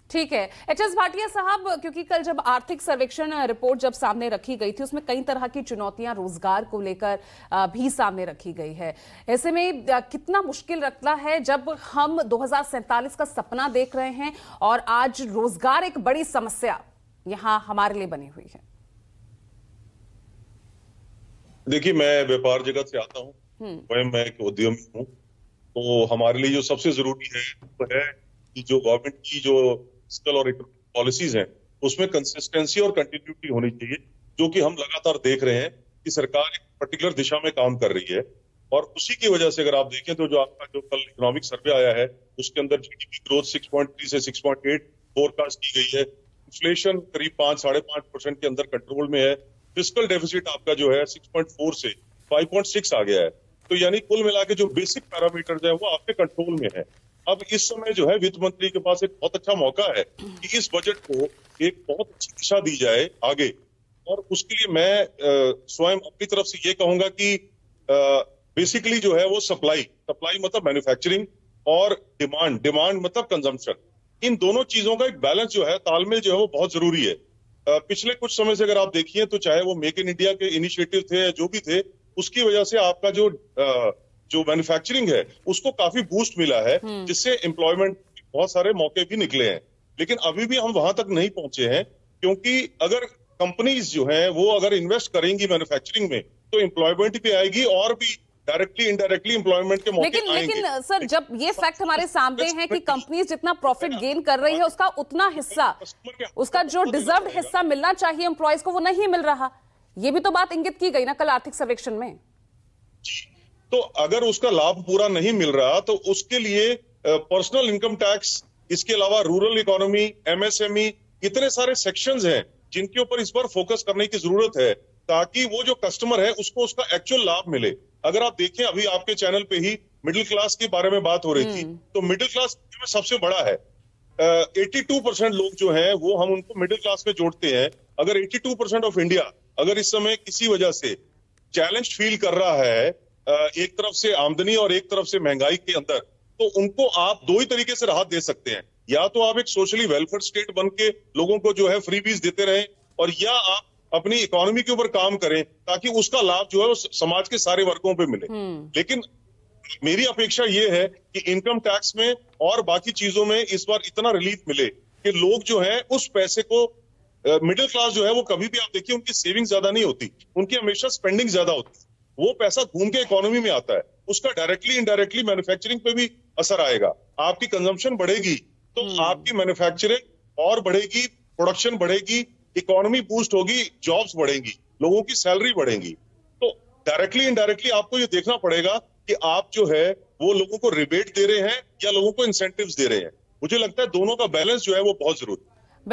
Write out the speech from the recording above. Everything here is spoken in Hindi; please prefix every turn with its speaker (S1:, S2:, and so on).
S1: ठीक है। एच.एस. भाटिया साहब, क्योंकि कल जब आर्थिक सर्वेक्षण रिपोर्ट जब सामने रखी गई थी उसमें कई तरह की चुनौतियां रोजगार को लेकर भी सामने रखी गई है। ऐसे में कितना मुश्किल लगता है जब हम 2047 का सपना देख रहे हैं और आज रोजगार एक बड़ी समस्या यहां हमारे लिए बनी हुई है।
S2: देखिए, मैं व्यापार जगत से आता हूँ, स्वयं मैं एक उद्यमी हूँ। तो हमारे लिए जो सबसे जरूरी है वो है कि जो गवर्नमेंट की जो फिस्कल और इकोनॉमिक पॉलिसीज हैं उसमें कंसिस्टेंसी और कंटिन्यूटी होनी चाहिए, जो कि हम लगातार देख रहे हैं कि सरकार एक पर्टिकुलर दिशा में काम कर रही है। और उसी की वजह से अगर आप देखें तो जो आपका जो कल इकोनॉमिक सर्वे आया है उसके अंदर जीडीपी ग्रोथ 6.3 से 6.8 फोरकास्ट की गई है। इन्फ्लेशन करीब 5-5.5% के अंदर कंट्रोल में है। फिस्कल डेफिसिट आपका जो है 6.4 से 5.6 आ गया है। तो यानी कुल मिला के जो बेसिक पैरामीटर्स है वो आपके कंट्रोल में है। अब इस समय जो है वित्त मंत्री के पास एक बहुत अच्छा मौका है कि इस बजट को एक बहुत अच्छी दिशा दी जाए आगे। और उसके लिए मैं स्वयं अपनी तरफ से ये कहूंगा कि बेसिकली जो है वो सप्लाई मतलब मैन्युफैक्चरिंग और डिमांड मतलब कंजम्पशन, इन दोनों चीजों का एक बैलेंस जो है, तालमेल जो है वो बहुत जरूरी है। पिछले कुछ समय से अगर आप देखिए तो चाहे वो मेक इन इंडिया के इनिशिएटिव थे या जो भी थे, उसकी वजह से आपका जो मैन्युफैक्चरिंग है उसको काफी बूस्ट मिला है, जिससे एम्प्लॉयमेंट बहुत सारे मौके भी निकले हैं। लेकिन अभी भी हम वहां तक नहीं पहुंचे हैं, क्योंकि अगर कंपनीज जो है वो अगर इन्वेस्ट करेंगी मैन्युफैक्चरिंग में तो एम्प्लॉयमेंट भी आएगी और भी डायरेक्टली इनडायरेक्टली एम्प्लॉयमेंट के मौके आएंगे।
S1: लेकिन सर, जब ये फैक्ट हमारे सामने है कि कंपनीज जितना प्रॉफिट गेन कर रही है उसका उतना हिस्सा, उसका जो डिजर्व्ड हिस्सा मिलना चाहिए एम्प्लॉयज को, वो नहीं मिल रहा। ये भी तो बात इंगित की गई ना कल आर्थिक सर्वेक्षण में।
S2: तो अगर उसका लाभ पूरा नहीं मिल रहा तो उसके लिए पर्सनल इनकम टैक्स, इसके अलावा रूरल इकोनॉमी, एमएसएमई, इतने सारे सेक्शंस हैं जिनके ऊपर इस बार फोकस करने की जरूरत है, ताकि वो जो कस्टमर है उसको उसका एक्चुअल लाभ मिले। अगर आप देखें, अभी आपके चैनल पे ही मिडिल क्लास के बारे में बात हो रही थी, तो मिडिल क्लास में सबसे बड़ा है 82% लोग जो हैं वो हम उनको मिडिल क्लास में जोड़ते हैं। अगर 82% ऑफ इंडिया अगर इस समय किसी वजह से चैलेंज फील कर रहा है, एक तरफ से आमदनी और एक तरफ से महंगाई के अंदर, तो उनको आप दो ही तरीके से राहत दे सकते हैं। या तो आप एक सोशली वेलफेयर स्टेट बन के लोगों को जो है फ्रीबीज देते रहें, और या आप अपनी इकोनॉमी के ऊपर काम करें ताकि उसका लाभ जो है वो समाज के सारे वर्गों पे मिले। लेकिन मेरी अपेक्षा ये है कि इनकम टैक्स में और बाकी चीजों में इस बार इतना रिलीफ मिले कि लोग जो है उस पैसे को, मिडिल क्लास जो है वो कभी भी आप देखिए उनकी सेविंग ज्यादा नहीं होती, उनकी हमेशा स्पेंडिंग ज्यादा होती है। वो पैसा घूम के इकोनॉमी में आता है, उसका डायरेक्टली इनडायरेक्टली मैन्युफैक्चरिंग पे भी असर आएगा। आपकी कंजम्पशन बढ़ेगी तो आपकी मैन्युफैक्चरिंग और बढ़ेगी, प्रोडक्शन बढ़ेगी, इकोनॉमी बूस्ट होगी, जॉब्स बढ़ेंगी, लोगों की सैलरी बढ़ेंगी। तो डायरेक्टली इनडायरेक्टली आपको ये देखना पड़ेगा कि आप जो है वो लोगों को रिबेट दे रहे हैं या लोगों को इंसेंटिव्स दे रहे हैं। मुझे लगता है दोनों का बैलेंस जो है वो बहुत जरूरी है।